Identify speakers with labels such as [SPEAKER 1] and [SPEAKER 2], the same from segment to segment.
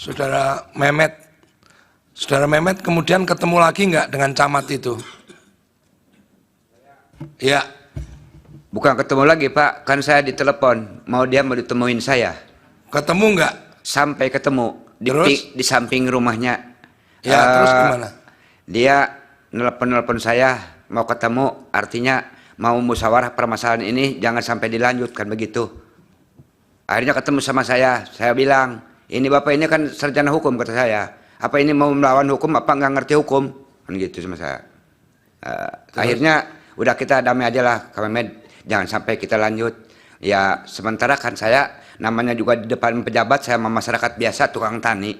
[SPEAKER 1] Saudara Mehmet. Saudara Mehmet kemudian ketemu lagi nggak dengan camat itu? Ya.
[SPEAKER 2] Bukan ketemu lagi Pak, kan saya ditelepon, mau ditemuin saya.
[SPEAKER 1] Ketemu nggak?
[SPEAKER 2] Sampai ketemu di samping rumahnya.
[SPEAKER 1] Ya, terus gimana?
[SPEAKER 2] Dia nelpon saya mau ketemu, artinya mau musyawarah permasalahan ini jangan sampai dilanjutkan begitu. Akhirnya ketemu sama saya bilang, ini Bapak ini kan sarjana hukum kata saya. Apa ini mau melawan hukum apa nggak ngerti hukum? Kan gitu sama saya. Akhirnya udah kita damai aja lah, Mehmet. Jangan sampai kita lanjut. Ya sementara kan saya namanya juga di depan pejabat, saya sama masyarakat biasa tukang tani.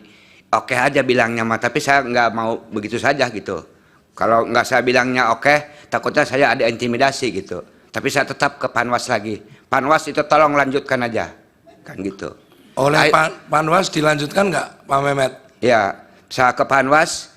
[SPEAKER 2] Oke aja bilangnya mah, tapi saya nggak mau begitu saja gitu. Kalau nggak saya bilangnya oke, takutnya saya ada intimidasi gitu. Tapi saya tetap ke Panwas lagi. Panwas itu tolong lanjutkan aja, kan gitu.
[SPEAKER 1] Oleh Panwas dilanjutkan nggak, Pak Mehmet? Ya,
[SPEAKER 2] saya ke Panwas,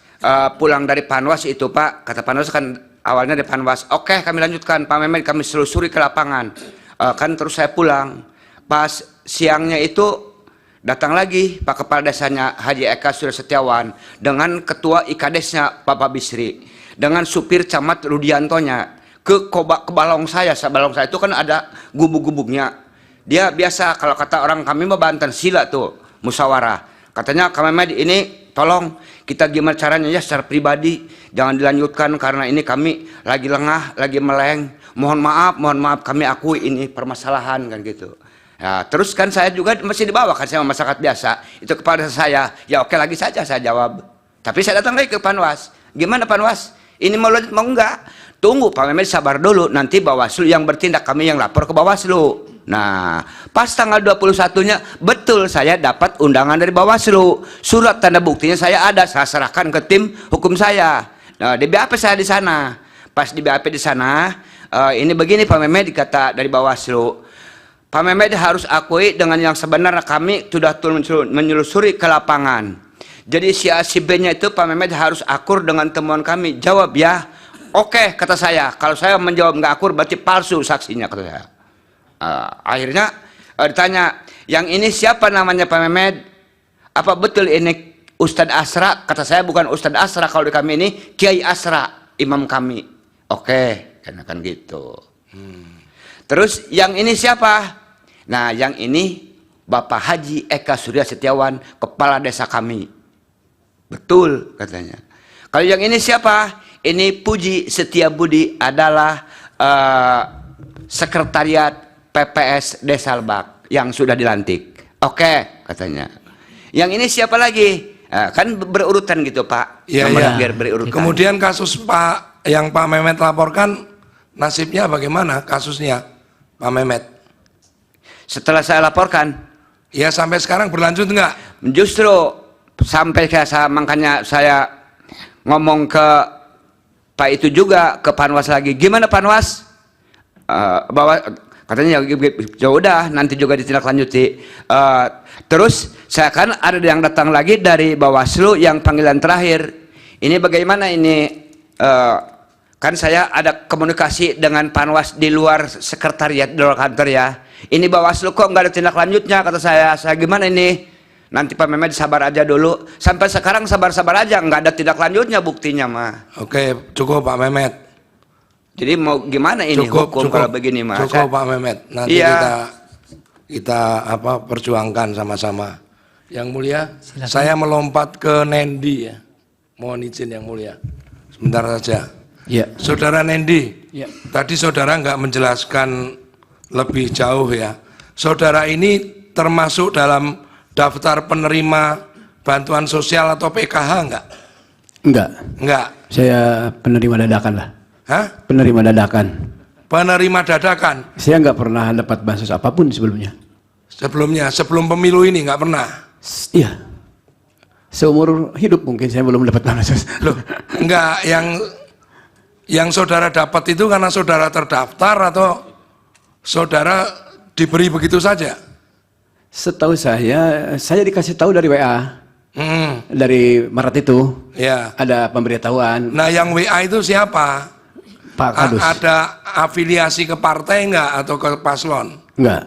[SPEAKER 2] pulang dari Panwas itu Pak, kata Panwas kan awalnya di Panwas, oke kami lanjutkan Pak Mehmet, kami selusuri ke lapangan. Kan terus saya pulang, pas siangnya itu datang lagi Pak Kepala Desanya Haji Eka Surya Setiawan dengan Ketua IKADES-nya Bapak Bisri, dengan supir camat Rudiantonya ke balong saya itu kan ada gubuk-gubuknya. Dia biasa kalau kata orang kami mah Banten sila tuh musyawarah. Katanya Kak Mehmet ini tolong kita gimana caranya ya secara pribadi jangan dilanjutkan karena ini kami lagi lengah, lagi meleng. Mohon maaf kami akui ini permasalahan kan gitu. Ya, terus kan saya juga masih dibawa kan sama masyarakat biasa. Itu kepada saya, ya oke lagi saja saya jawab. Tapi saya datang lagi ke Panwas. Gimana Panwas? Ini mau lanjut mau enggak? Tunggu Pak Mehmet sabar dulu, nanti Bawaslu yang bertindak, kami yang lapor ke Bawaslu. Nah, pas tanggal 21-nya betul saya dapat undangan dari Bawaslu. Surat tanda buktinya saya ada, saya serahkan ke tim hukum saya. Nah, di BAP saya di sana. Pas di BAP di sana, ini begini Pak Mehmet dikata dari Bawaslu. Pak Mehmet harus akui dengan yang sebenarnya kami sudah menyelusuri ke lapangan. Jadi si A si B-nya itu Pak Mehmet harus akur dengan temuan kami. Jawab ya. Oke, kata saya. Kalau saya menjawab nggak akur berarti palsu saksinya kata saya. Akhirnya ditanya, yang ini siapa namanya Pak Mehmet? Apa betul ini Ustadz Asra? Kata saya bukan Ustadz Asra, kalau di kami ini Kiai Asra, imam kami. Oke, kan gitu. Terus yang ini siapa? Nah, yang ini Bapak Haji Eka Surya Setiawan, kepala desa kami. Betul katanya. Kalau yang ini siapa? Ini Puji Setiabudi adalah sekretariat PPS Desa Lebak yang sudah dilantik. Oke katanya. Yang ini siapa lagi? Kan berurutan gitu Pak.
[SPEAKER 1] Iya.
[SPEAKER 2] Biar berurutan.
[SPEAKER 1] Kemudian kasus yang Pak Mehmet laporkan, nasibnya bagaimana kasusnya Pak Mehmet?
[SPEAKER 2] Setelah saya laporkan,
[SPEAKER 1] ya sampai sekarang berlanjut enggak?
[SPEAKER 2] Justru sampai makanya saya ngomong ke Pak itu juga, ke Panwas lagi. Gimana Panwas? Bahwa katanya ya udah nanti juga ditindaklanjuti. Terus saya kan ada yang datang lagi dari Bawaslu yang panggilan terakhir. Ini bagaimana ini? Kan saya ada komunikasi dengan Panwas di luar sekretariat, di luar kantor ya. Ini Bawaslu kok nggak ada tindak lanjutnya kata saya. Saya gimana ini? Nanti Pak Mehmet sabar aja dulu. Sampai sekarang sabar-sabar aja, nggak ada tindak lanjutnya buktinya mah.
[SPEAKER 1] Oke, cukup Pak Mehmet.
[SPEAKER 2] Jadi mau gimana ini hukum kalau begini mah?
[SPEAKER 1] Cukup Pak Mehmet. Nanti
[SPEAKER 2] iya.
[SPEAKER 1] kita perjuangkan sama-sama. Yang mulia, silakan. Saya melompat ke Nendi ya. Mohon izin yang mulia. Sebentar saja. Ya. Saudara Nendi, ya. Tadi saudara nggak menjelaskan lebih jauh ya. Saudara ini termasuk dalam daftar penerima bantuan sosial atau PKH enggak? Enggak. Saya penerima dadakan lah. Hah? Penerima dadakan. Penerima dadakan. Saya enggak pernah dapat bansos apapun sebelumnya. Sebelum pemilu ini enggak pernah. Iya. Seumur hidup mungkin saya belum dapat bansos. Loh, enggak, yang saudara dapat itu karena saudara terdaftar atau saudara diberi begitu saja? Setahu saya dikasih tahu dari WA, dari Maret itu, ya. Ada pemberitahuan. Nah, yang WA itu siapa? Pak Kadus. Ada afiliasi ke partai enggak atau ke paslon? Enggak.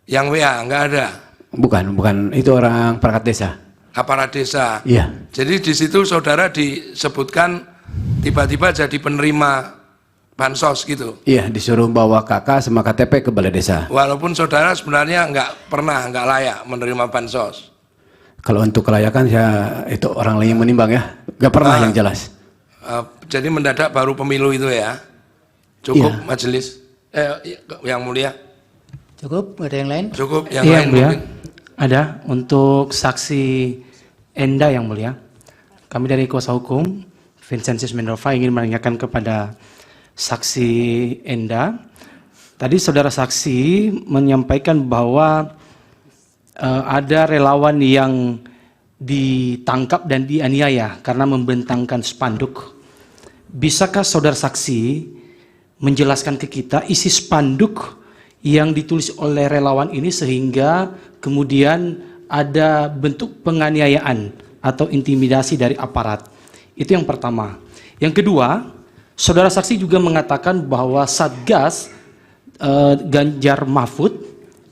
[SPEAKER 1] Yang WA enggak ada. Bukan itu orang perangkat desa. aparat desa.
[SPEAKER 3] Iya.
[SPEAKER 1] Jadi di situ saudara disebutkan tiba-tiba jadi penerima bansos gitu.
[SPEAKER 3] Iya, disuruh bawa KK sama KTP ke balai desa.
[SPEAKER 1] Walaupun saudara sebenarnya nggak layak menerima bansos.
[SPEAKER 3] Kalau untuk kelayakan ya itu orang lain yang menimbang ya, nggak pernah yang jelas.
[SPEAKER 1] Jadi mendadak baru pemilu itu ya. Cukup
[SPEAKER 3] Iya.
[SPEAKER 1] majelis. Yang mulia.
[SPEAKER 4] Cukup, ada yang lain?
[SPEAKER 1] Cukup yang
[SPEAKER 5] Iya,
[SPEAKER 1] lain
[SPEAKER 5] Mulia.
[SPEAKER 1] mungkin.
[SPEAKER 5] Ada untuk saksi Enda yang mulia. Kami dari kuasa hukum Vincenzius Mendolfa ingin menanyakan kepada saksi Enda. Tadi saudara saksi menyampaikan bahwa ada relawan yang ditangkap dan dianiaya karena membentangkan spanduk. Bisakah saudara saksi menjelaskan ke kita isi spanduk yang ditulis oleh relawan ini sehingga kemudian ada bentuk penganiayaan atau intimidasi dari aparat? Itu yang pertama. Yang kedua, saudara saksi juga mengatakan bahwa Satgas Ganjar Mahfud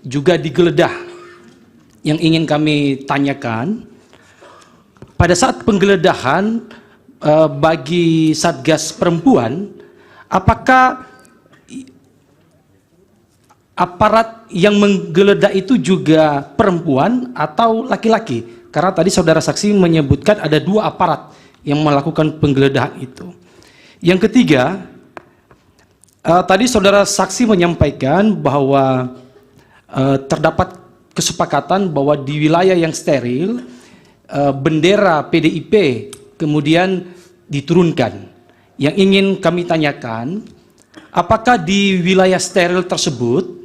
[SPEAKER 5] juga digeledah. Yang ingin kami tanyakan, pada saat penggeledahan bagi Satgas Perempuan, apakah aparat yang menggeledah itu juga perempuan atau laki-laki? Karena tadi saudara saksi menyebutkan ada 2 aparat yang melakukan penggeledahan itu. Yang ketiga, tadi saudara saksi menyampaikan bahwa terdapat kesepakatan bahwa di wilayah yang steril bendera PDIP kemudian diturunkan. Yang ingin kami tanyakan, apakah di wilayah steril tersebut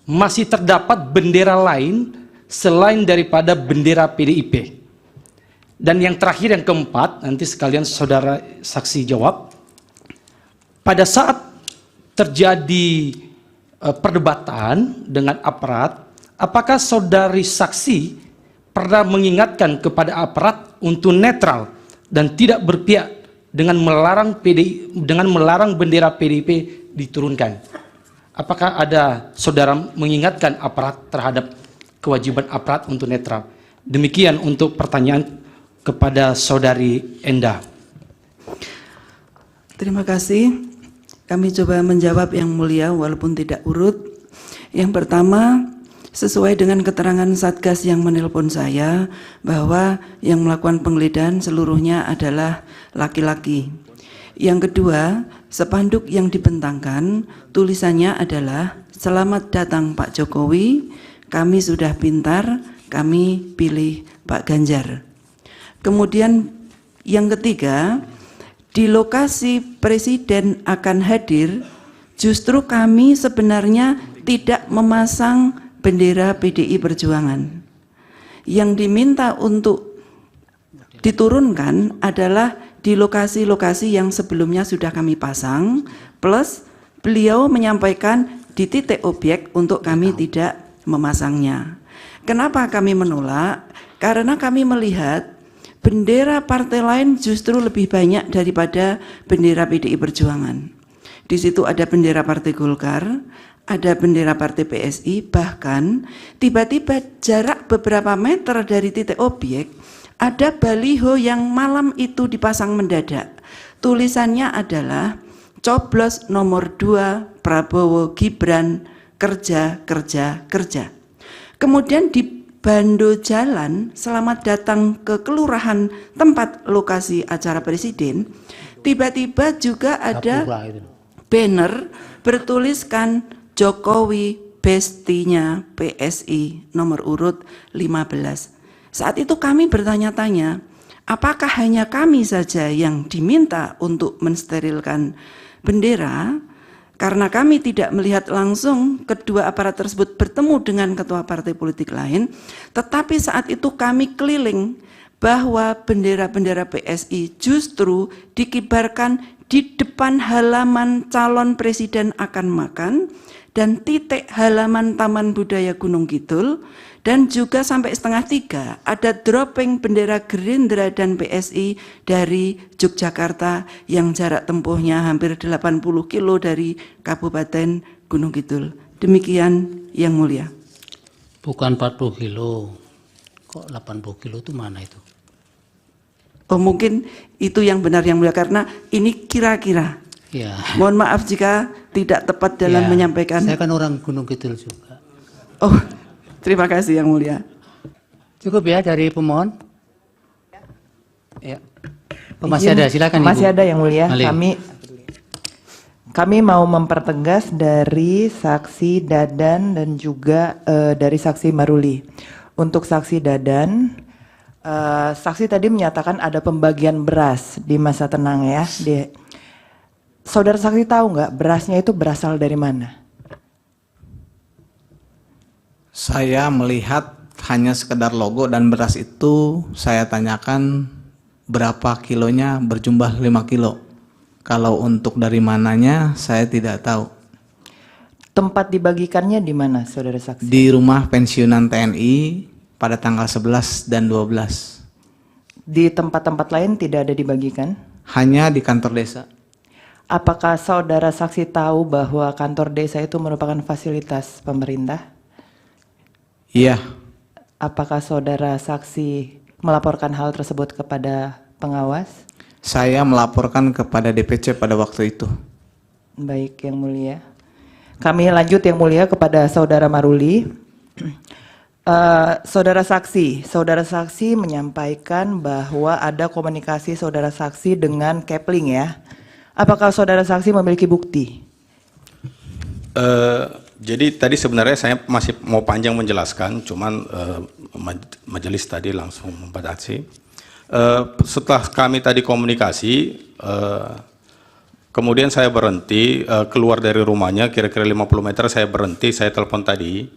[SPEAKER 5] masih terdapat bendera lain selain daripada bendera PDIP? Dan yang terakhir, yang keempat, nanti sekalian saudara saksi jawab. Pada saat terjadi perdebatan dengan aparat, apakah saudari saksi pernah mengingatkan kepada aparat untuk netral dan tidak berpihak dengan melarang bendera PDIP diturunkan? Apakah ada saudara mengingatkan aparat terhadap kewajiban aparat untuk netral? Demikian untuk pertanyaan kepada saudari Enda.
[SPEAKER 6] Terima kasih. Kami coba menjawab yang mulia walaupun tidak urut. Yang pertama, sesuai dengan keterangan Satgas yang menelpon saya bahwa yang melakukan penggeledahan seluruhnya adalah laki-laki. Yang kedua, spanduk yang dibentangkan tulisannya adalah "Selamat datang Pak Jokowi, kami sudah pintar, kami pilih Pak Ganjar." Kemudian yang ketiga, di lokasi Presiden akan hadir, justru kami sebenarnya tidak memasang bendera PDI Perjuangan. Yang diminta untuk diturunkan adalah di lokasi-lokasi yang sebelumnya sudah kami pasang, plus beliau menyampaikan di titik objek untuk kami tidak memasangnya. Kenapa kami menolak? Karena kami melihat bendera partai lain justru lebih banyak daripada bendera PDI Perjuangan. Di situ ada bendera Partai Golkar, ada bendera Partai PSI, bahkan tiba-tiba jarak beberapa meter dari titik objek ada baliho yang malam itu dipasang mendadak. Tulisannya adalah "Coblos nomor 2 Prabowo Gibran, kerja, kerja, kerja." Kemudian di bando jalan "Selamat datang ke kelurahan tempat lokasi acara presiden", tiba-tiba juga ada banner bertuliskan "Jokowi bestinya PSI nomor urut 15". Saat itu kami bertanya-tanya, apakah hanya kami saja yang diminta untuk mensterilkan bendera? Karena kami tidak melihat langsung kedua aparat tersebut bertemu dengan ketua partai politik lain, tetapi saat itu kami keliling bahwa bendera-bendera PSI justru dikibarkan di depan halaman calon presiden akan makan dan titik halaman Taman Budaya Gunung Kidul, dan juga sampai 2:30 ada dropping bendera Gerindra dan PSI dari Yogyakarta yang jarak tempuhnya hampir 80 kilo dari Kabupaten Gunung Kidul. Demikian yang mulia.
[SPEAKER 4] Bukan 40 kilo. Kok 80 kilo itu mana itu?
[SPEAKER 6] Oh mungkin itu yang benar yang mulia, karena ini kira-kira.
[SPEAKER 4] Ya.
[SPEAKER 6] Mohon maaf jika tidak tepat dalam
[SPEAKER 4] Ya,
[SPEAKER 6] menyampaikan.
[SPEAKER 4] Saya kan orang Gunung Kidul juga.
[SPEAKER 6] Oh, terima kasih yang mulia.
[SPEAKER 4] Cukup ya dari pemohon? Ya. Oh, masih ada, silakan Ibu.
[SPEAKER 7] Masih ada yang mulia.
[SPEAKER 4] Halim.
[SPEAKER 7] Kami mau mempertegas dari saksi Dadan dan juga dari saksi Maruli. Untuk saksi Dadan, saksi tadi menyatakan ada pembagian beras di masa tenang ya. Saudara saksi tahu nggak berasnya itu berasal dari mana?
[SPEAKER 8] Saya melihat hanya sekedar logo dan beras itu saya tanyakan berapa kilonya, berjumlah 5 kilo. Kalau untuk dari mananya saya tidak tahu.
[SPEAKER 7] Tempat dibagikannya di mana saudara saksi?
[SPEAKER 8] Di rumah pensiunan TNI pada tanggal 11 dan 12.
[SPEAKER 7] Di tempat-tempat lain tidak ada dibagikan?
[SPEAKER 8] Hanya di kantor desa.
[SPEAKER 7] Apakah saudara saksi tahu bahwa kantor desa itu merupakan fasilitas pemerintah?
[SPEAKER 8] Iya,
[SPEAKER 7] Apakah saudara saksi melaporkan hal tersebut kepada pengawas?
[SPEAKER 8] saya melaporkan kepada DPC pada waktu itu.
[SPEAKER 7] Baik, yang mulia. Kami lanjut yang mulia kepada saudara Maruli. Saudara saksi menyampaikan bahwa ada komunikasi saudara saksi dengan Kepling ya. Apakah saudara saksi memiliki bukti?
[SPEAKER 9] Jadi tadi sebenarnya saya masih mau panjang menjelaskan, cuman majelis tadi langsung membatasi. Setelah kami tadi komunikasi, kemudian saya berhenti, keluar dari rumahnya, kira-kira 50 meter saya berhenti, saya telepon tadi.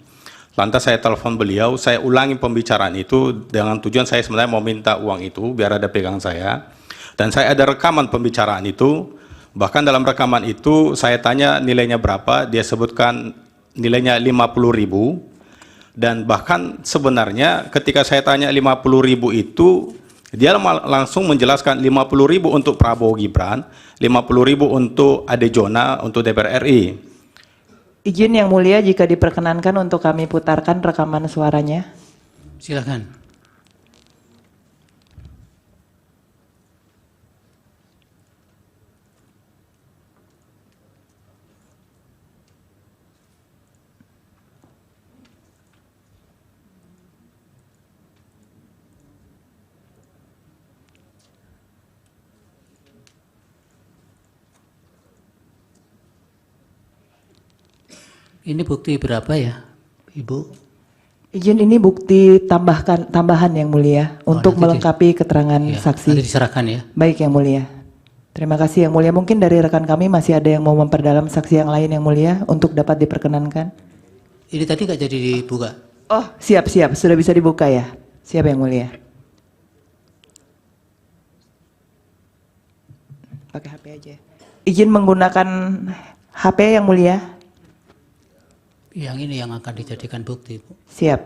[SPEAKER 9] Lantas saya telepon beliau, saya ulangi pembicaraan itu dengan tujuan saya sebenarnya mau minta uang itu, biar ada pegangan saya. Dan saya ada rekaman pembicaraan itu, bahkan dalam rekaman itu saya tanya nilainya berapa, dia sebutkan nilainya 50.000. Dan bahkan sebenarnya ketika saya tanya 50.000 itu, dia langsung menjelaskan 50.000 untuk Prabowo Gibran, 50.000 untuk Ade Jona untuk DPR RI.
[SPEAKER 7] Izin yang mulia jika diperkenankan untuk kami putarkan rekaman suaranya.
[SPEAKER 4] Silakan. Ini bukti berapa ya, Ibu?
[SPEAKER 7] Izin ini bukti tambahan yang mulia untuk
[SPEAKER 4] nanti
[SPEAKER 7] melengkapi keterangan
[SPEAKER 4] Ya,
[SPEAKER 7] saksi.
[SPEAKER 4] nanti diserahkan ya.
[SPEAKER 7] Baik yang mulia. Terima kasih yang mulia. Mungkin dari rekan kami masih ada yang mau memperdalam saksi yang lain yang mulia untuk dapat diperkenankan.
[SPEAKER 4] Ini tadi nggak jadi dibuka.
[SPEAKER 7] Oh siap, sudah bisa dibuka ya. Siap yang mulia. Pakai HP aja. Izin menggunakan HP yang mulia.
[SPEAKER 4] Yang ini yang akan dijadikan bukti, Bu.
[SPEAKER 7] Siap.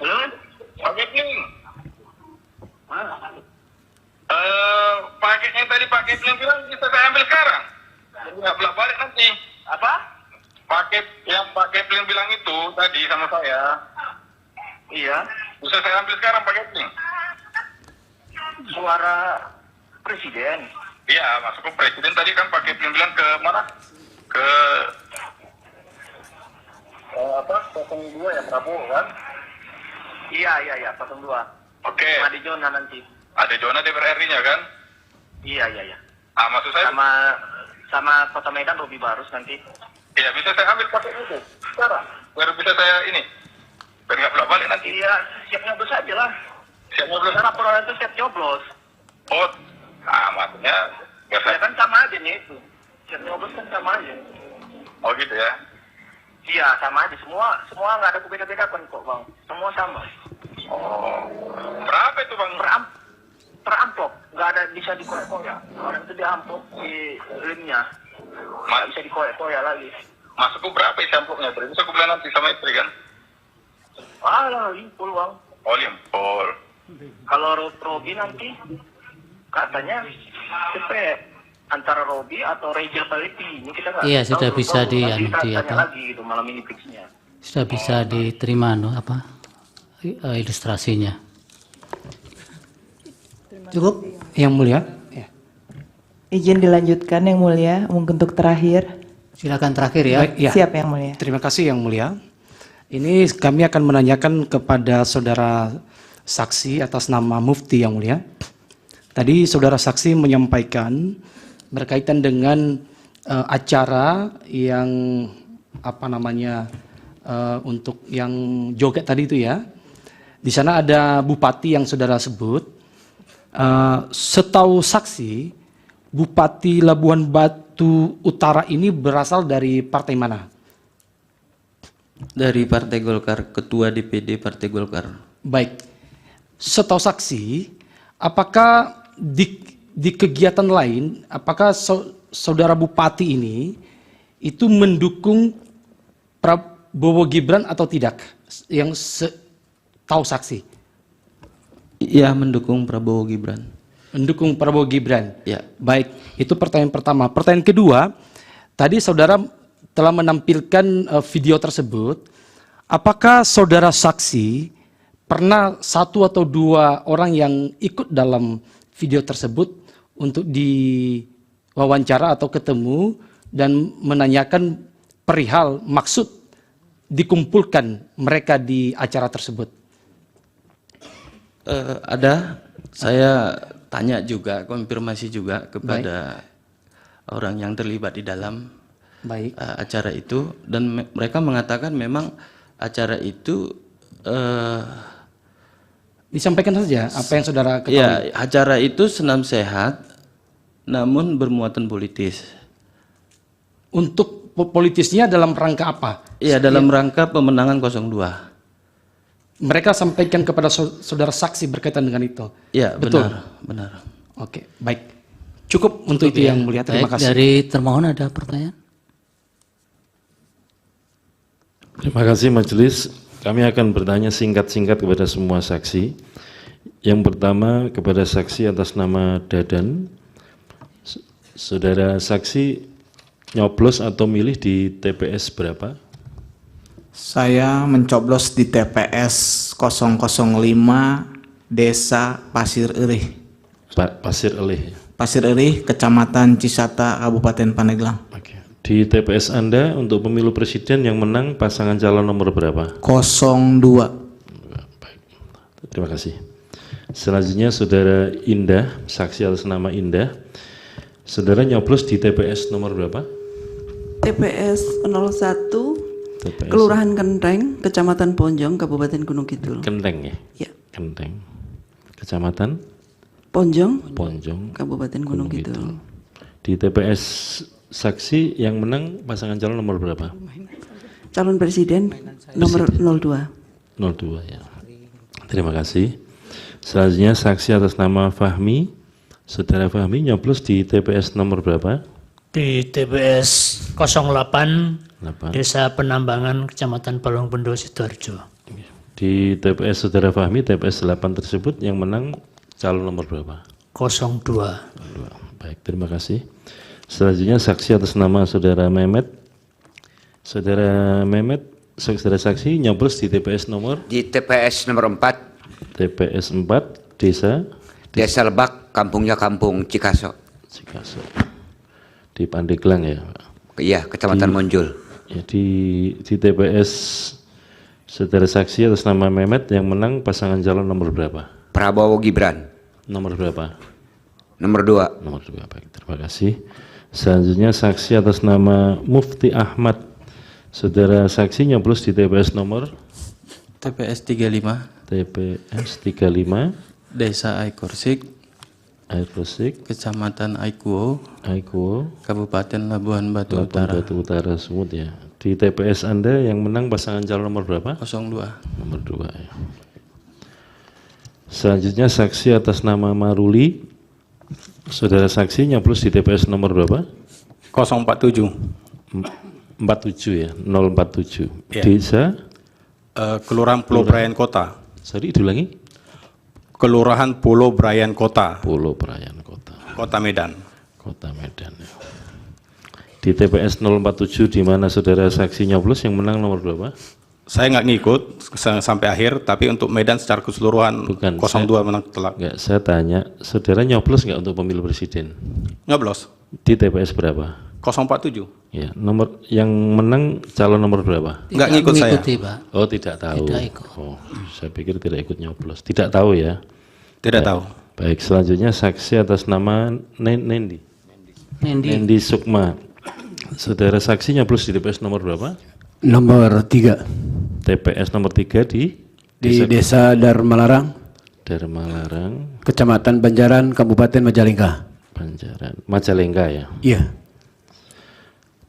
[SPEAKER 10] Halo, paket nih. Paketnya tadi Pak Kepling bilang bisa saya ambil sekarang. Jadi nggak bolak balik nanti. Apa? Paket yang Pak Kepling bilang itu tadi sama saya. Iya. Bisa saya ambil sekarang Pak Kepling. Suara Presiden. Iya, masuk ke Presiden tadi kan Pak Kepling bilang ke mana? Ke apa? 02 ya Prabowo kan? Iya, 02. Oke. Ade Jona nanti. Ade Jona DPR RI-nya kan? Iya. Ah, maksud saya sama Kota Medan Robi Barus nanti. Iya, bisa saya ambil paketnya itu sekarang. Biar bisa saya ini. Biar nggak bolak balik nanti. Iya, siap nyoblos aja lah. Siap nyoblos. Karena laporan itu siap nyoblos. Oh, maksudnya biar saya kan sama aja nih itu. Siap nyoblos kan sama aja. Oh gitu ya? Iya, sama aja. Semua nggak ada beda-beda kan kok bang. Semua sama. Oh, berapa itu bang? Per amplop, nggak ada bisa dikoyak-koyak. Orang itu di amplop di limnya, nggak bisa dikoyak-koyak lagi. Masukku berapa isi amplopnya? Bisa aku bilang nanti sama istri kan? Alah, limpul bang. Oh limpul. Kalau Robi nanti katanya cepet antara Robi atau Reja Paletti. Ini kita nggak
[SPEAKER 4] Iya,
[SPEAKER 10] tahu,
[SPEAKER 4] sudah
[SPEAKER 10] belum
[SPEAKER 4] bisa
[SPEAKER 10] tahu. Nanti kita
[SPEAKER 4] di
[SPEAKER 10] tanya
[SPEAKER 4] apa?
[SPEAKER 10] lagi gitu malam ini fixnya.
[SPEAKER 4] Sudah bisa diterima ilustrasinya.
[SPEAKER 5] Cukup, Yang Mulia. Ya.
[SPEAKER 7] Izin dilanjutkan Yang Mulia untuk terakhir.
[SPEAKER 4] Silakan terakhir ya.
[SPEAKER 5] Baik, ya.
[SPEAKER 7] Siap Yang Mulia.
[SPEAKER 5] Terima kasih Yang Mulia. Ini kami akan menanyakan kepada saudara saksi atas nama Mufti Yang Mulia. Tadi saudara saksi menyampaikan berkaitan dengan acara yang untuk yang joget tadi itu ya. Di sana ada bupati yang saudara sebut. Setahu saksi, Bupati Labuhan Batu Utara ini berasal dari partai mana?
[SPEAKER 11] Dari Partai Golkar, Ketua DPD Partai Golkar.
[SPEAKER 5] Baik, setahu saksi, apakah di kegiatan lain, apakah saudara Bupati ini itu mendukung Prabowo Gibran atau tidak? Yang tahu saksi?
[SPEAKER 11] Iya, mendukung Prabowo Gibran.
[SPEAKER 5] Mendukung Prabowo Gibran.
[SPEAKER 11] Ya.
[SPEAKER 5] Baik, itu pertanyaan pertama. Pertanyaan kedua, tadi saudara telah menampilkan video tersebut. Apakah saudara saksi pernah satu atau dua orang yang ikut dalam video tersebut untuk diwawancara atau ketemu dan menanyakan perihal maksud dikumpulkan mereka di acara tersebut?
[SPEAKER 11] Ada, saya tanya juga, konfirmasi juga kepada orang yang terlibat di dalam acara itu, dan mereka mengatakan memang acara itu
[SPEAKER 5] disampaikan saja apa yang saudara ketahui.
[SPEAKER 11] Ya, acara itu senam sehat, namun bermuatan politis.
[SPEAKER 5] Untuk politisnya dalam rangka apa?
[SPEAKER 11] Iya, dalam rangka pemenangan 02.
[SPEAKER 5] Mereka sampaikan kepada saudara saksi berkaitan dengan itu.
[SPEAKER 11] Iya,
[SPEAKER 5] betul.
[SPEAKER 11] Benar.
[SPEAKER 5] Oke, baik. Cukup untuk itu Yang Mulia. Terima kasih.
[SPEAKER 4] Dari termohon ada pertanyaan?
[SPEAKER 12] Terima kasih majelis. Kami akan bertanya singkat-singkat kepada semua saksi. Yang pertama kepada saksi atas nama Dadan. Saudara saksi nyoblos atau milih di TPS berapa?
[SPEAKER 8] Saya mencoblos di TPS 005 Desa Pasir Erih.
[SPEAKER 12] Pasir Erih.
[SPEAKER 8] Pasir Erih, Kecamatan Cisata, Kabupaten Pandeglang.
[SPEAKER 12] Oke. Di TPS Anda untuk pemilu presiden yang menang pasangan calon nomor berapa?
[SPEAKER 8] 02.
[SPEAKER 12] Baik. Terima kasih. Selanjutnya saudara Indah, saksi atas nama Indah. Saudara nyoblos di TPS nomor berapa?
[SPEAKER 6] TPS 01 Kelurahan Kenteng, Kecamatan Ponjong, Kabupaten Gunung Kidul.
[SPEAKER 12] Kenteng ya?
[SPEAKER 6] Ya.
[SPEAKER 12] Kenteng. Kecamatan?
[SPEAKER 6] Ponjong.
[SPEAKER 12] Ponjong.
[SPEAKER 6] Kabupaten Gunung Kidul.
[SPEAKER 12] Di TPS saksi yang menang pasangan calon nomor berapa?
[SPEAKER 6] Calon Presiden nomor 02.
[SPEAKER 12] 02 ya. Terima kasih. Selanjutnya saksi atas nama Fahmi. Saudara Fahmi nyoblos di TPS nomor berapa?
[SPEAKER 13] Di TPS 08 Desa Penambangan Kecamatan Palongbendo Sidoarjo.
[SPEAKER 12] Di TPS saudara Fahmi, TPS 8 tersebut yang menang calon nomor berapa?
[SPEAKER 13] 02.
[SPEAKER 12] Baik, terima kasih. Selanjutnya saksi atas nama saudara Mehmet. Saudara Mehmet, saudara saksi nyoblos di TPS nomor?
[SPEAKER 2] Di TPS nomor 4.
[SPEAKER 12] TPS 4, Desa?
[SPEAKER 2] Desa Lebak, kampungnya Kampung Cikaso.
[SPEAKER 12] Cikaso. Di Pandeglang ya Pak?
[SPEAKER 2] Iya, Kecamatan Monjol.
[SPEAKER 12] Ya, di TPS saudara saksi atas nama Mehmet yang menang pasangan calon nomor berapa?
[SPEAKER 2] Prabowo Gibran.
[SPEAKER 12] Nomor berapa?
[SPEAKER 2] Nomor 2.
[SPEAKER 12] Nomor 2, baik, terima kasih. Selanjutnya saksi atas nama Mufti Ahmad. Saudara saksi nyoblos di TPS nomor?
[SPEAKER 11] TPS 35.
[SPEAKER 12] TPS 35.
[SPEAKER 11] Desa Aikorsik.
[SPEAKER 12] Aikorsik.
[SPEAKER 11] Kecamatan Aikuo.
[SPEAKER 12] Aikuo.
[SPEAKER 11] Kabupaten Labuhan Batu Utara.
[SPEAKER 12] Labuhan Batu Utara Sumut ya. Di TPS Anda yang menang pasangan calon nomor berapa?
[SPEAKER 11] 02.
[SPEAKER 12] Nomor 2 ya. Selanjutnya saksi atas nama Maruli. Saudara saksi nyoblos di TPS nomor berapa?
[SPEAKER 9] 047.
[SPEAKER 12] 47 ya, 047.
[SPEAKER 9] Ya.
[SPEAKER 12] Desa?
[SPEAKER 9] Kelurahan Pulau Brayan Kota.
[SPEAKER 12] Sorry, diulangi.
[SPEAKER 9] Kelurahan Pulau Brayan Kota.
[SPEAKER 12] Pulau Brayan Kota.
[SPEAKER 9] Kota Medan.
[SPEAKER 12] Kota Medan. Ya. Di TPS 047 di mana saudara saksi nyoblos yang menang nomor berapa?
[SPEAKER 9] Saya nggak ngikut sampai akhir, tapi untuk Medan secara keseluruhan
[SPEAKER 12] Bukan,
[SPEAKER 9] 02 menang telak.
[SPEAKER 12] Enggak, saya tanya, saudara nyoblos nggak untuk pemilu presiden?
[SPEAKER 9] Nyoblos.
[SPEAKER 12] Di TPS berapa?
[SPEAKER 9] 047.
[SPEAKER 12] Ya, nomor yang menang calon nomor berapa?
[SPEAKER 9] Nggak ngikut saya.
[SPEAKER 4] Pak.
[SPEAKER 12] Oh, tidak tahu.
[SPEAKER 4] Tidak ikut.
[SPEAKER 12] Oh, saya pikir tidak ikut nyoblos. Tidak tahu ya?
[SPEAKER 9] Tidak tahu.
[SPEAKER 12] Baik, selanjutnya saksi atas nama Nendi. Nendi Sukma. Saudara saksi nyoblos di TPS nomor berapa?
[SPEAKER 3] Nomor 3.
[SPEAKER 12] TPS nomor 3 di
[SPEAKER 3] Desa Darmalarang,
[SPEAKER 12] Darmalarang,
[SPEAKER 3] Kecamatan Banjaran, Kabupaten Majalengka.
[SPEAKER 12] Banjaran, Majalengka ya?
[SPEAKER 3] Iya.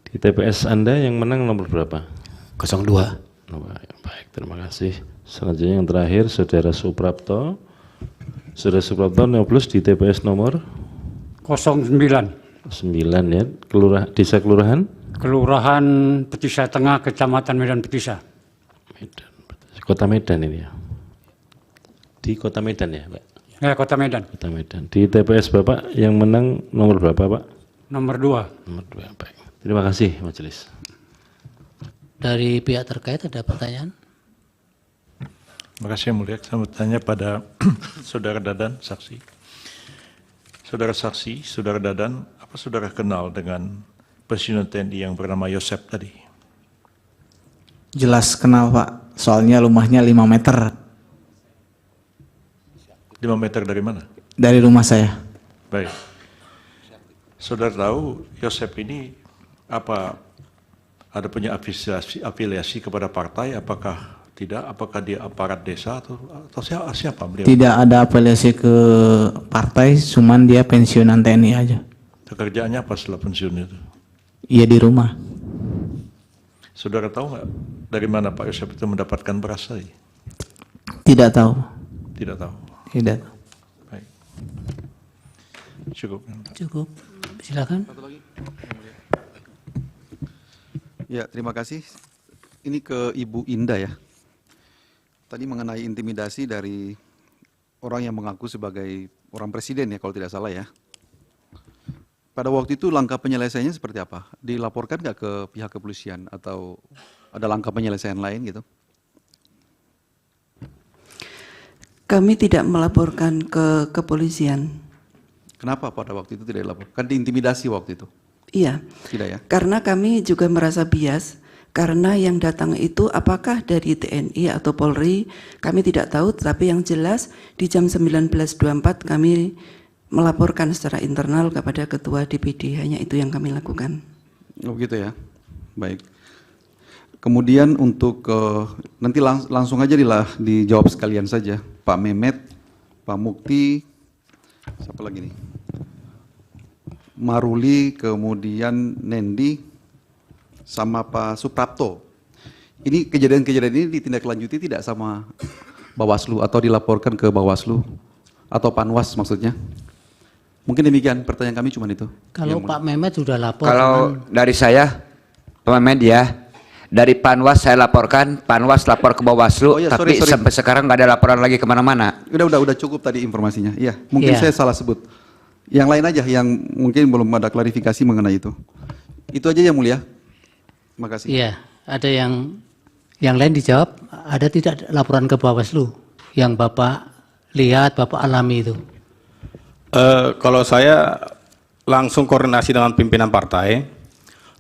[SPEAKER 12] Di TPS Anda yang menang nomor berapa?
[SPEAKER 3] 02.
[SPEAKER 12] Baik, terima kasih. Selanjutnya yang terakhir, Saudara Suprapto. Saudara Suprapto nyoblos di TPS nomor
[SPEAKER 14] 09.
[SPEAKER 12] 9 ya, Desa Kelurahan?
[SPEAKER 14] Kelurahan Petisa Tengah, Kecamatan Medan Petisa.
[SPEAKER 12] Medan, Kota Medan ini ya? Di Kota Medan ya, Pak?
[SPEAKER 14] Ya, Kota Medan.
[SPEAKER 12] Kota Medan. Di TPS Bapak yang menang nomor berapa, Pak?
[SPEAKER 14] Nomor 2.
[SPEAKER 12] Nomor 2, baik. Terima kasih, Majelis.
[SPEAKER 4] Dari pihak terkait ada pertanyaan?
[SPEAKER 15] Terima kasih yang mulia. Saya bertanya pada Saudara Dadan, saksi. Saudara saksi, Saudara Dadan, apa saudara kenal dengan Presiden TNI yang bernama Yosep tadi?
[SPEAKER 8] Jelas kenal Pak, soalnya rumahnya 5 meter.
[SPEAKER 15] 5 meter dari mana?
[SPEAKER 8] Dari rumah saya.
[SPEAKER 15] Baik. Saudara tahu Yosep ini apa ada punya afiliasi kepada partai? Apakah tidak? Apakah dia aparat desa atau siapa beliau?
[SPEAKER 8] Tidak ada afiliasi ke partai, cuman dia pensiunan TNI aja.
[SPEAKER 15] Pekerjaannya apa setelah pensiun itu?
[SPEAKER 8] Iya di rumah.
[SPEAKER 15] Saudara tahu nggak dari mana Pak Yosep itu mendapatkan beras tadi?
[SPEAKER 8] Tidak tahu.
[SPEAKER 15] Tidak tahu.
[SPEAKER 8] Tidak.
[SPEAKER 15] Baik. Cukup.
[SPEAKER 4] Cukup. Silakan.
[SPEAKER 16] Ya, terima kasih. Ini ke Ibu Indah ya. Tadi mengenai intimidasi dari orang yang mengaku sebagai orang presiden ya, kalau tidak salah ya. Pada waktu itu langkah penyelesaiannya seperti apa? Dilaporkan nggak ke pihak kepolisian atau ada langkah penyelesaian lain gitu?
[SPEAKER 6] Kami tidak melaporkan ke kepolisian.
[SPEAKER 16] Kenapa pada waktu itu tidak dilaporkan? Kan diintimidasi waktu itu.
[SPEAKER 6] Iya.
[SPEAKER 16] Tidak ya?
[SPEAKER 6] Karena kami juga merasa bias, karena yang datang itu apakah dari TNI atau Polri, kami tidak tahu, tapi yang jelas di jam 19.24 kami melaporkan secara internal kepada Ketua DPD, hanya itu yang kami lakukan.
[SPEAKER 16] Oh gitu ya, baik. Kemudian untuk nanti langsung aja dijawab sekalian saja, Pak Mehmet, Pak Mukti, siapa lagi nih? Maruli, kemudian Nendi, sama Pak Suprapto. Ini kejadian-kejadian ini ditindaklanjuti tidak sama Bawaslu atau dilaporkan ke Bawaslu atau Panwas maksudnya? Mungkin demikian pertanyaan kami cuma itu.
[SPEAKER 4] Kalau Pak Mehmet sudah lapor.
[SPEAKER 2] Kalau dari saya, Pak Mehmet ya, dari Panwas saya laporkan, Panwas lapor ke Bawaslu, tapi
[SPEAKER 16] sorry.
[SPEAKER 2] sampai sekarang nggak ada laporan lagi kemana-mana.
[SPEAKER 16] Udah cukup tadi informasinya. Iya, mungkin saya salah sebut. Yang lain aja yang mungkin belum ada klarifikasi mengenai itu. Itu aja yang mulia. Terima kasih.
[SPEAKER 4] Iya, ada yang lain dijawab, ada tidak laporan ke Bawaslu yang Bapak lihat, Bapak alami itu?
[SPEAKER 9] Kalau saya langsung koordinasi dengan pimpinan partai,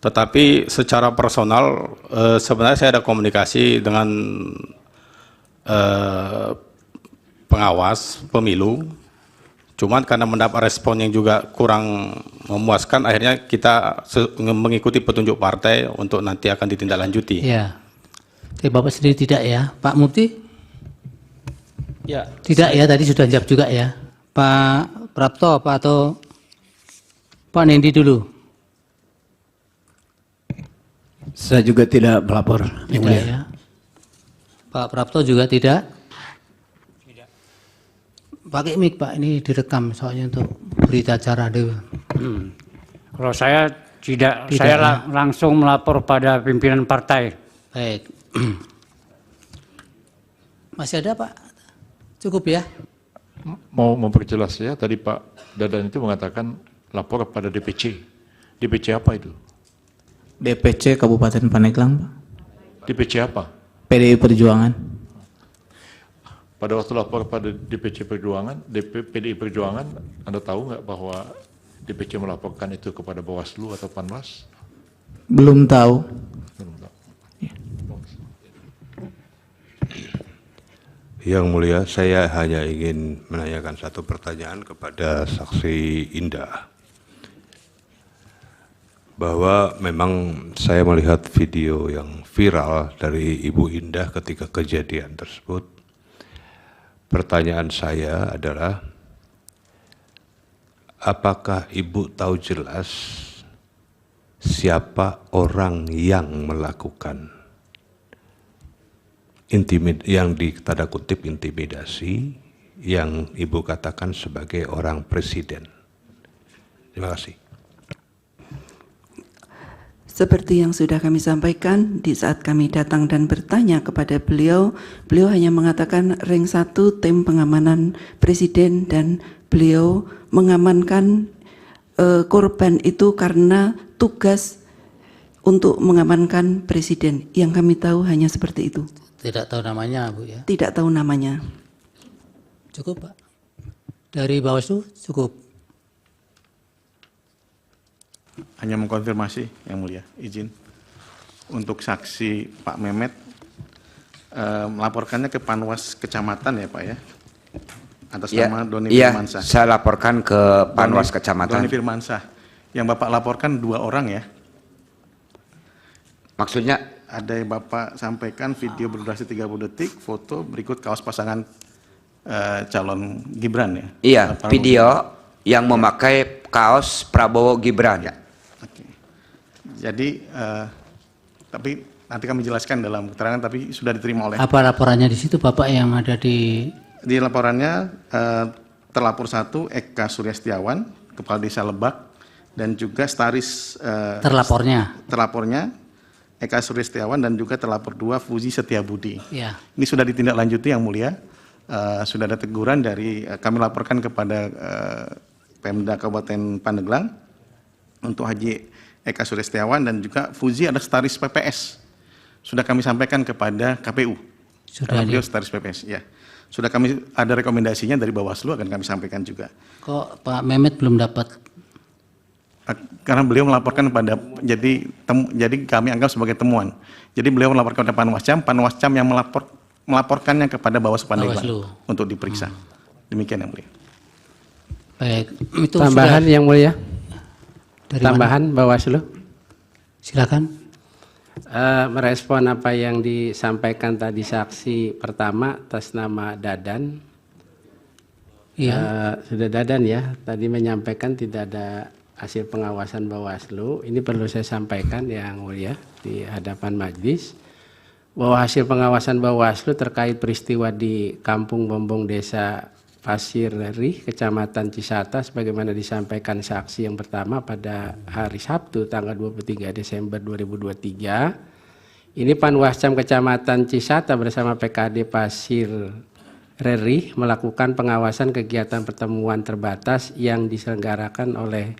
[SPEAKER 9] tetapi secara personal sebenarnya saya ada komunikasi dengan pengawas pemilu, cuman karena mendapat respon yang juga kurang memuaskan, akhirnya kita mengikuti petunjuk partai untuk nanti akan ditindaklanjuti.
[SPEAKER 4] Ya, tapi Bapak sendiri tidak ya, Pak Mukti?
[SPEAKER 9] Ya.
[SPEAKER 4] Tidak ya, tadi sudah jawab juga ya. Pak Prapto apa atau Pak Nendi dulu?
[SPEAKER 3] Saya juga tidak melapor.
[SPEAKER 4] Tidak ya. Pak Prapto juga tidak? Tidak. Pakai mic Pak, ini direkam soalnya untuk berita acara dulu.
[SPEAKER 14] Kalau saya tidak
[SPEAKER 4] ya?
[SPEAKER 14] saya langsung melapor pada pimpinan partai.
[SPEAKER 4] Baik. Masih ada Pak? Cukup ya?
[SPEAKER 15] Mau memperjelas ya, tadi Pak Dadan itu mengatakan lapor pada DPC. DPC apa itu?
[SPEAKER 8] DPC Kabupaten Pandeglang, Pak.
[SPEAKER 15] DPC apa?
[SPEAKER 8] PDI Perjuangan.
[SPEAKER 15] Pada waktu lapor pada DPC Perjuangan, PDI Perjuangan, Anda tahu nggak bahwa DPC melaporkan itu kepada Bawaslu atau Panwas?
[SPEAKER 8] Belum tahu.
[SPEAKER 17] Yang mulia, saya hanya ingin menanyakan satu pertanyaan kepada saksi Indah. Bahwa memang saya melihat video yang viral dari Ibu Indah ketika kejadian tersebut. Pertanyaan saya adalah, apakah Ibu tahu jelas siapa orang yang melakukan yang tanda kutip intimidasi yang Ibu katakan sebagai orang presiden? Terima kasih.
[SPEAKER 6] Seperti yang sudah kami sampaikan, di saat kami datang dan bertanya kepada beliau, beliau hanya mengatakan ring 1 tim pengamanan presiden dan beliau mengamankan korban itu karena tugas untuk mengamankan presiden. Yang kami tahu hanya seperti itu.
[SPEAKER 4] Tidak tahu namanya, Bu ya?
[SPEAKER 6] Tidak tahu namanya.
[SPEAKER 4] Cukup, Pak. Dari Bawaslu cukup.
[SPEAKER 18] Hanya mengkonfirmasi, Yang Mulia, izin. Untuk saksi Pak Mehmet, melaporkannya ke Panwas Kecamatan ya Pak ya? Atas nama Doni Firmansyah.
[SPEAKER 2] Iya, saya laporkan ke Panwas Kecamatan.
[SPEAKER 18] Doni Firmansyah. Yang Bapak laporkan 2 orang ya?
[SPEAKER 2] Maksudnya?
[SPEAKER 18] Ada yang Bapak sampaikan video berdurasi 30 detik, foto berikut kaos pasangan calon Gibran ya?
[SPEAKER 2] Iya, video yang memakai kaos Prabowo Gibran.
[SPEAKER 18] Ya. Oke. Jadi, tapi nanti kami jelaskan dalam keterangan, tapi sudah diterima oleh...
[SPEAKER 4] Apa laporannya di situ Bapak yang ada di...
[SPEAKER 18] Di laporannya terlapor 1 Eka Surya Setiawan, Kepala Desa Lebak, dan juga Staris... Terlapornya Eka Surya Setiawan dan juga terlapor 2 Fuzi Setiabudi.
[SPEAKER 4] Ya.
[SPEAKER 18] Ini sudah ditindaklanjuti Yang Mulia. Sudah ada teguran dari kami laporkan kepada Pemda Kabupaten Pandeglang untuk Haji Eka Surya Setiawan dan juga Fuzi ada Staris PPS. Sudah kami sampaikan kepada KPU.
[SPEAKER 4] Sudah
[SPEAKER 18] beliau Staris PPS, ya. Sudah kami ada rekomendasinya dari Bawaslu akan kami sampaikan juga.
[SPEAKER 4] Kok Pak Mehmet belum dapat?
[SPEAKER 18] Karena beliau melaporkan pada jadi kami anggap sebagai temuan. Jadi beliau melaporkan kepada Panwascam yang melaporkannya kepada Bawaslu Pandeglang untuk diperiksa. Demikian Yang Mulia.
[SPEAKER 4] Baik, itu
[SPEAKER 14] tambahan
[SPEAKER 4] sudah...
[SPEAKER 14] Yang Mulia.
[SPEAKER 4] Dari
[SPEAKER 14] tambahan
[SPEAKER 4] mana?
[SPEAKER 14] Bawaslu.
[SPEAKER 4] Silakan.
[SPEAKER 14] Merespon apa yang disampaikan tadi saksi pertama atas nama Dadan.
[SPEAKER 4] Iya.
[SPEAKER 14] Sudah Dadan ya, tadi menyampaikan tidak ada hasil pengawasan Bawaslu. Ini perlu saya sampaikan Yang Mulia di hadapan majelis bahwa hasil pengawasan Bawaslu terkait peristiwa di Kampung Bombong Desa Pasir Rerih, Kecamatan Cisata, sebagaimana disampaikan saksi yang pertama pada hari Sabtu tanggal 23 Desember 2023. Ini Panwascam Kecamatan Cisata bersama PKD Pasir Rerih melakukan pengawasan kegiatan pertemuan terbatas yang diselenggarakan oleh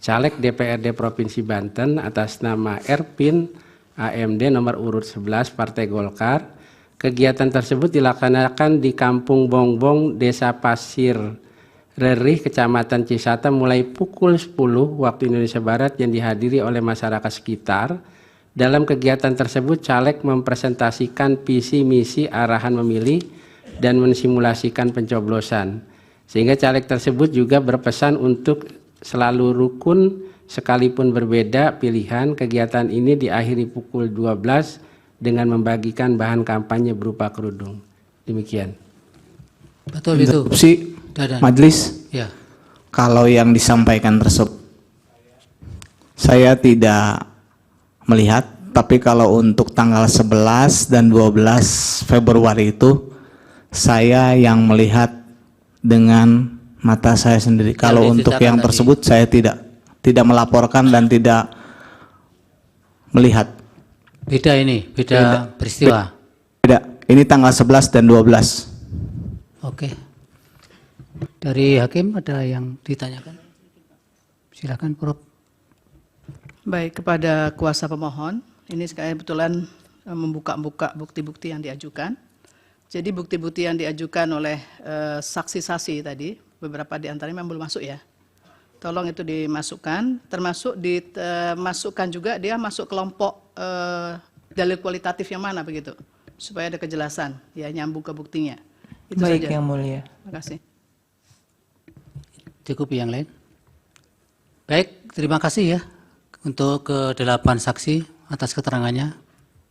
[SPEAKER 14] Caleg DPRD Provinsi Banten atas nama Erpin AMD nomor urut 11 Partai Golkar. Kegiatan tersebut dilaksanakan di Kampung Bongbong, Desa Pasir Rerih, Kecamatan Cisata mulai pukul 10 waktu Indonesia Barat yang dihadiri oleh masyarakat sekitar. Dalam kegiatan tersebut, caleg mempresentasikan visi misi arahan memilih dan mensimulasikan pencoblosan. Sehingga caleg tersebut juga berpesan untuk selalu rukun sekalipun berbeda pilihan. Kegiatan ini diakhiri pukul 12 dengan membagikan bahan kampanye berupa kerudung. Demikian.
[SPEAKER 4] Betul itu.
[SPEAKER 8] Majelis.
[SPEAKER 4] Ya.
[SPEAKER 8] Kalau yang disampaikan tersebut saya tidak melihat, tapi kalau untuk tanggal 11 dan 12 Februari itu saya yang melihat dengan mata saya sendiri. Kalau untuk yang tersebut saya tidak melaporkan dan tidak melihat.
[SPEAKER 4] Beda ini, beda peristiwa.
[SPEAKER 8] Beda. Ini tanggal 11 dan 12.
[SPEAKER 4] Oke. Dari hakim ada yang ditanyakan? Silakan Prof.
[SPEAKER 19] Baik, kepada kuasa pemohon, ini saya kebetulan membuka-buka bukti-bukti yang diajukan. Jadi bukti-bukti yang diajukan oleh saksi-saksi tadi, beberapa di antaranya memang belum masuk ya. Tolong itu dimasukkan, termasuk dimasukkan juga dia masuk kelompok dalil kualitatif yang mana begitu, supaya ada kejelasan, ya nyambung ke buktinya. Itu
[SPEAKER 7] Baik,
[SPEAKER 19] saja.
[SPEAKER 7] Yang Mulia.
[SPEAKER 19] Terima kasih.
[SPEAKER 4] Cukup yang lain? Baik, terima kasih ya untuk ke-8 saksi atas keterangannya.